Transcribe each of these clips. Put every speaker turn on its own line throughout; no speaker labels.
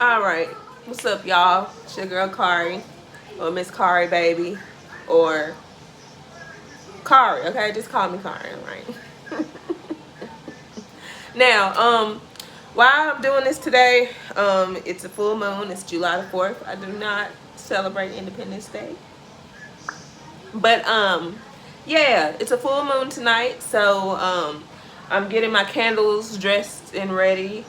Alright, what's up y'all? It's your girl Kari, or Miss Kari baby, or Kari, okay? Just call me Kari, alright? Now, while I'm doing this today, it's a full moon, it's July the 4th. I do not celebrate Independence Day. But, yeah, it's a full moon tonight, so, I'm getting my candles dressed and ready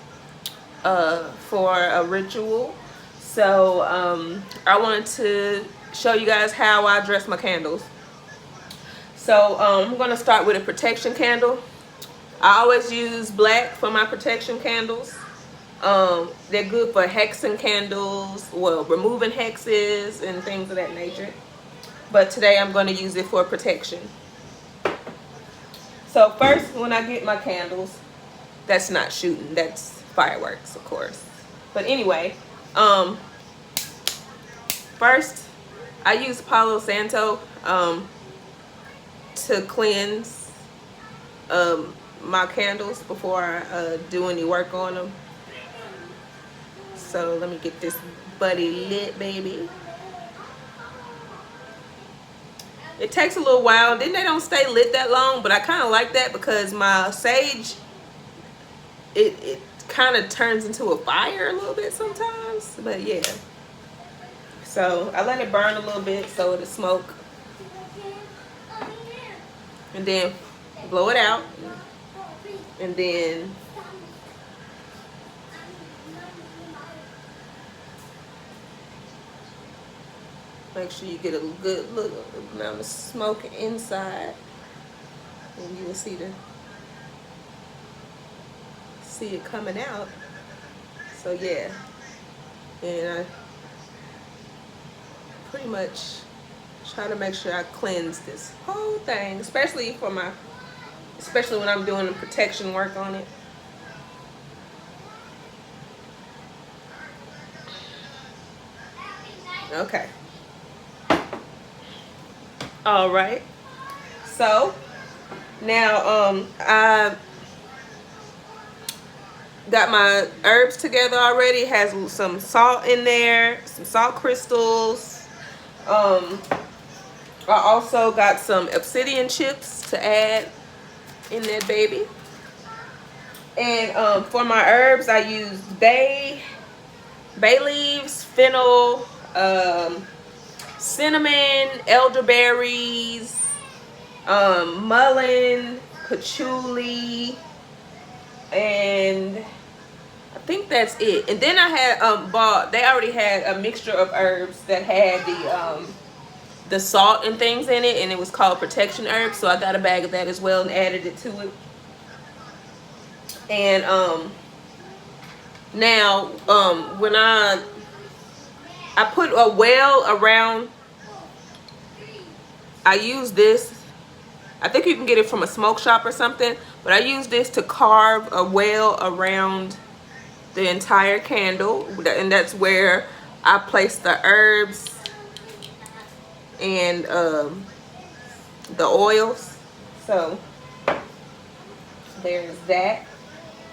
for a ritual. So I wanted to show you guys how I dress my candles. So I'm going to start with a protection candle. I always use black for my protection candles. They're good for hexing candles, well, removing hexes and things of that nature. But today I'm going to use it for protection. So first, when I get my candles, that's not shooting, that's fireworks, of course. But anyway, first I use Palo Santo to cleanse my candles before I do any work on them. So let me get this buddy lit, baby. It takes a little while, then they don't stay lit that long, but I kind of like that because my sage, it kind of turns into a fire a little bit sometimes. But yeah, so I let it burn a little bit so it'll smoke, and then blow it out, and then make sure you get a good little amount of smoke inside, and you will see it coming out. So yeah, and I pretty much try to make sure I cleanse this whole thing, especially when I'm doing the protection work on it. Okay. All right. So now I got my herbs together already. It has some salt in there, some salt crystals. I also got some obsidian chips to add in there, baby. And for my herbs, I used bay leaves, fennel, cinnamon, elderberries, mullein, patchouli, and I think that's it. And then I had bought, they already had a mixture of herbs that had the salt and things in it, and it was called protection herbs, so I got a bag of that as well and added it to it. And now when I put a well around, I use this, I think you can get it from a smoke shop or something, but I use this to carve a well around the entire candle, and that's where I place the herbs and the oils. So there's that.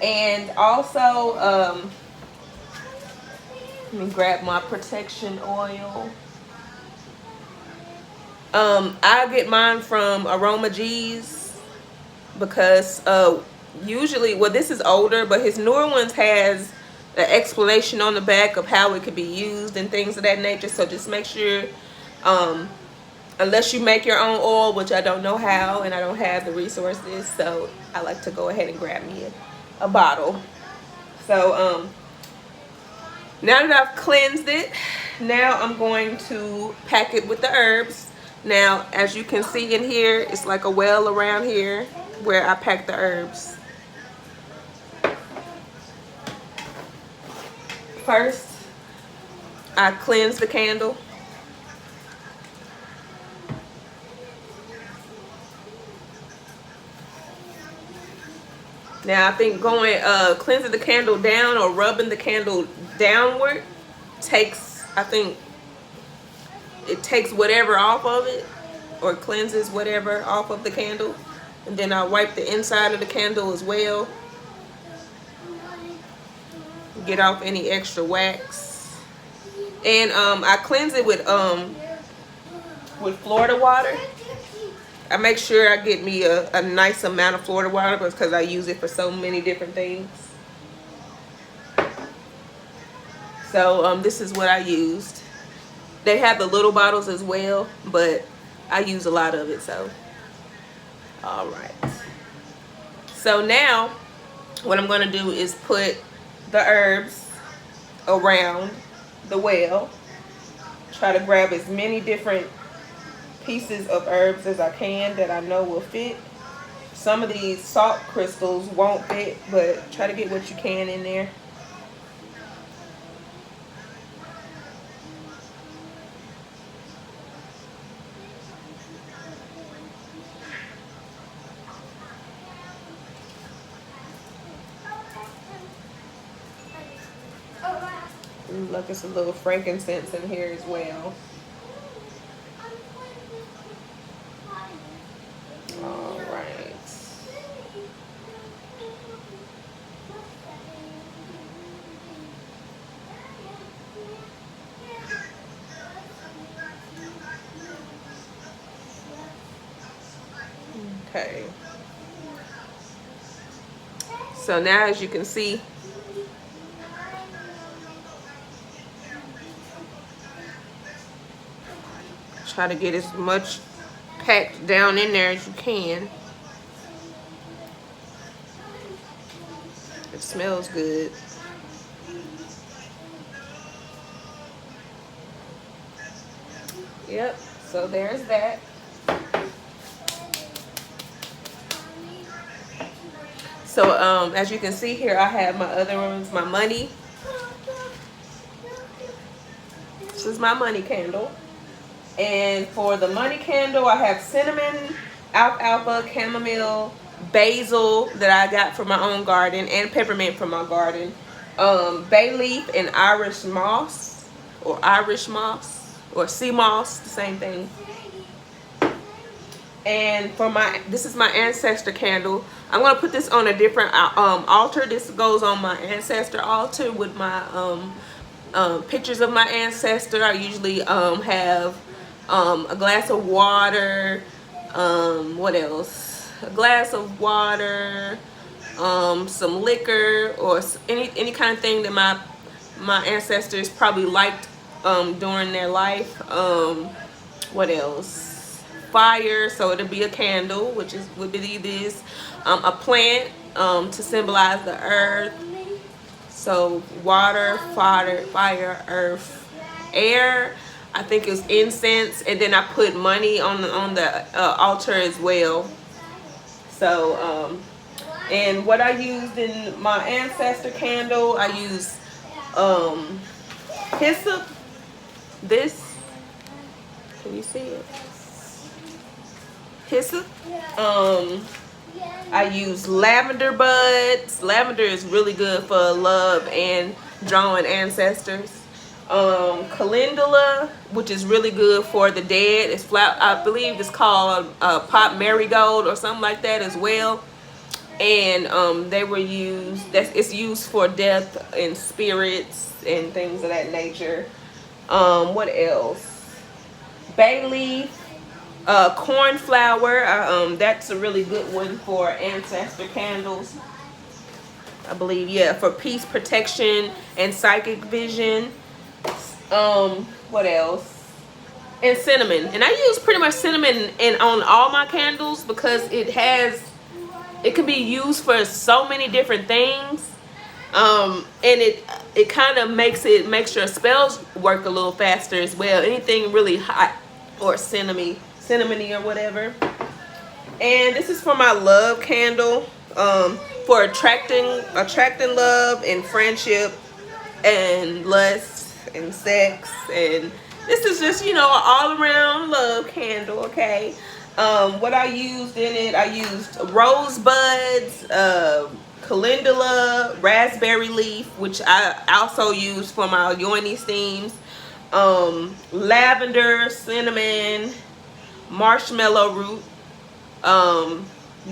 And also let me grab my protection oil. I get mine from Aroma G's because usually, well, this is older, but his newer ones has an explanation on the back of how it could be used and things of that nature. So just make sure, unless you make your own oil, which I don't know how and I don't have the resources, so I like to go ahead and grab me a bottle. So now that I've cleansed it, now I'm going to pack it with the herbs. Now, as you can see in here, it's like a well around here where I pack the herbs. First, I cleanse the candle. Now, I think going cleansing the candle down or rubbing the candle downward takes, I think, it takes whatever off of it, or cleanses whatever off of the candle. And then I wipe the inside of the candle as well. get off any extra wax. And I cleanse it with Florida water. I make sure I get me a nice amount of Florida water because I use it for so many different things. So this is what I used. They have the little bottles as well, but I use a lot of it. So all right. So now what I'm going to do is put the herbs around the well. Try to grab as many different pieces of herbs as I can that I know will fit. Some of these salt crystals won't fit, but try to get what you can in there. Look, it's a little frankincense in here as well. All right. Okay. So now, as you can see, try to get as much packed down in there as you can. It smells good. Yep, so there's that. So as you can see here, I have my other ones, my money. This is my money candle. And for the money candle, I have cinnamon, alfalfa, chamomile, basil that I got from my own garden, and peppermint from my garden. Bay leaf and Irish moss, or sea moss, the same thing. And for this is my ancestor candle. I'm gonna put this on a different altar. This goes on my ancestor altar with my pictures of my ancestor. I usually have a glass of water. What else? A glass of water, some liquor, or any kind of thing that my ancestors probably liked during their life. What else? Fire, so it'll be a candle, would be this. A plant to symbolize the earth. So water, fire, earth, air. I think it's incense, and then I put money on the altar as well. So and what I used in my ancestor candle, I used hyssop. This, can you see it? Hyssop. I use lavender buds. Lavender is really good for love and drawing ancestors. Calendula, which is really good for the dead. It's I believe it's called pot marigold or something like that as well. And they were used. It's used for death and spirits and things of that nature. What else? Bay leaf. Cornflower, that's a really good one for ancestor candles, I believe. Yeah, for peace, protection, and psychic vision. What else? And cinnamon. And I use pretty much cinnamon on all my candles because it can be used for so many different things. And it kind of makes your spells work a little faster as well. Anything really hot or cinnamony or whatever. And this is for my love candle, for attracting love and friendship and lust and sex. And this is just, an all around love candle. Okay. What I used in it, I used rosebuds, calendula, raspberry leaf, which I also use for my yoni steams, lavender, cinnamon, marshmallow root,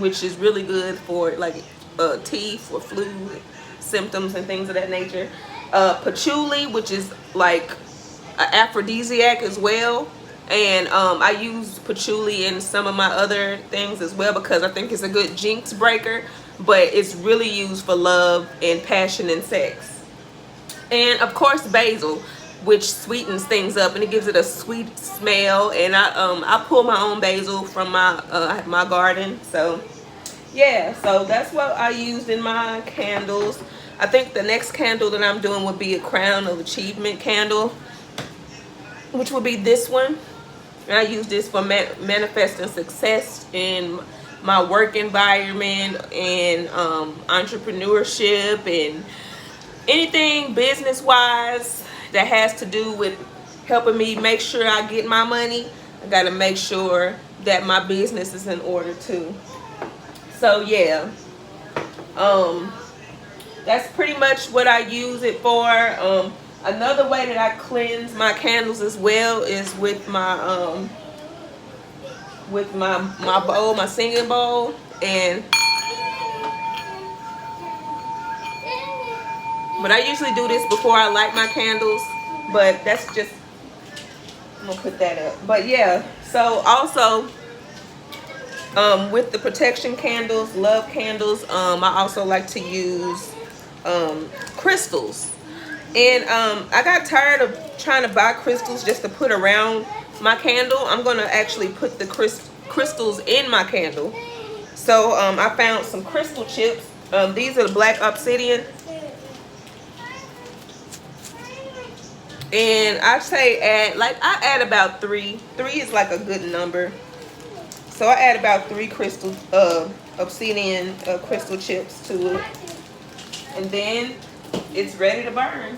which is really good for like teeth or flu, symptoms and things of that nature. Patchouli, which is like an aphrodisiac as well. And I use patchouli in some of my other things as well because I think it's a good jinx breaker. But it's really used for love and passion and sex. And of course basil, which sweetens things up and it gives it a sweet smell. And I pull my own basil from my garden. So yeah, so that's what I used in my candles. I think the next candle that I'm doing would be a Crown of Achievement candle, which would be this one. And I use this for manifesting success in my work environment and entrepreneurship and anything business wise that has to do with helping me make sure I get my money. I got to make sure that my business is in order too. So yeah, that's pretty much what I use it for. Another way that I cleanse my candles as well is with my bowl, my singing bowl. And but I usually do this before I light my candles, but that's just, I'm gonna put that up. But yeah, so also with the protection candles, love candles, I also like to use crystals. And I got tired of trying to buy crystals just to put around my candle. I'm gonna actually put the crystals in my candle. So I found some crystal chips. These are the black obsidian. And I say I add about 3. 3 is like a good number. So I add about 3 crystal obsidian crystal chips to it. And then it's ready to burn.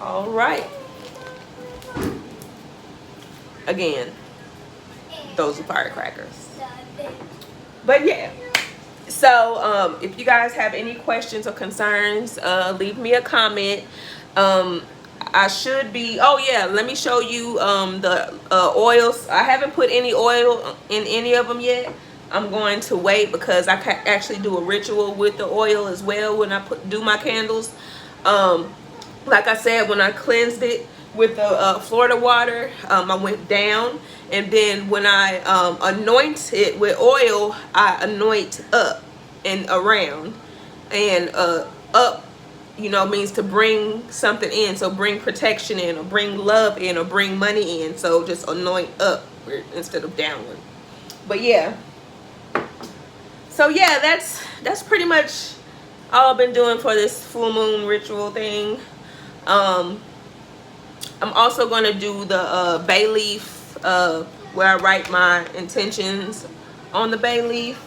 All right. Again, those are firecrackers. But yeah. So if you guys have any questions or concerns, leave me a comment. I should be, oh yeah, let me show you the oils. I haven't put any oil in any of them yet. I'm going to wait because I can actually do a ritual with the oil as well when I do my candles. Like I said, when I cleansed it with the Florida water, I went down. And then when I anoint it with oil, I anoint up and around. And up, you know, means to bring something in. So bring protection in, or bring love in, or bring money in. So just anoint up instead of downward. But yeah. So yeah, that's pretty much all I've been doing for this full moon ritual thing. I'm also going to do the bay leaf, where I write my intentions on the bay leaf.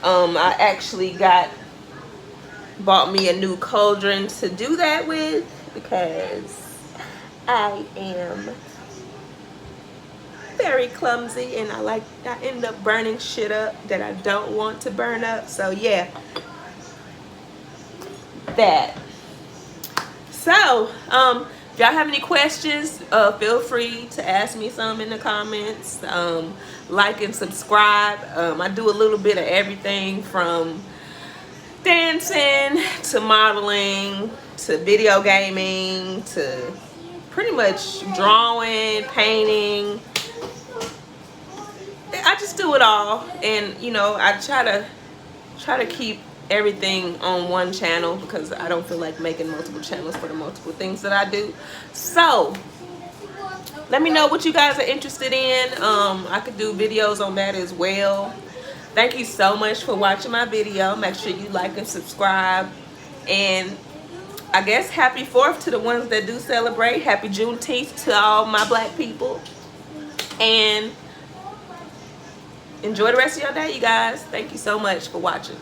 I actually bought me a new cauldron to do that with because I am very clumsy and I end up burning shit up that I don't want to burn up. So yeah, that. So if y'all have any questions, feel free to ask me some in the comments. Like and subscribe. I do a little bit of everything from dancing to modeling to video gaming to pretty much drawing, painting. I just do it all. And you know, I try to keep everything on one channel because I don't feel like making multiple channels for the multiple things that I do. So let me know what you guys are interested in. I could do videos on that as well. Thank you so much for watching my video. Make sure you like and subscribe. And I guess happy 4th to the ones that do celebrate. Happy Juneteenth to all my black people. And enjoy the rest of your day, you guys. Thank you so much for watching.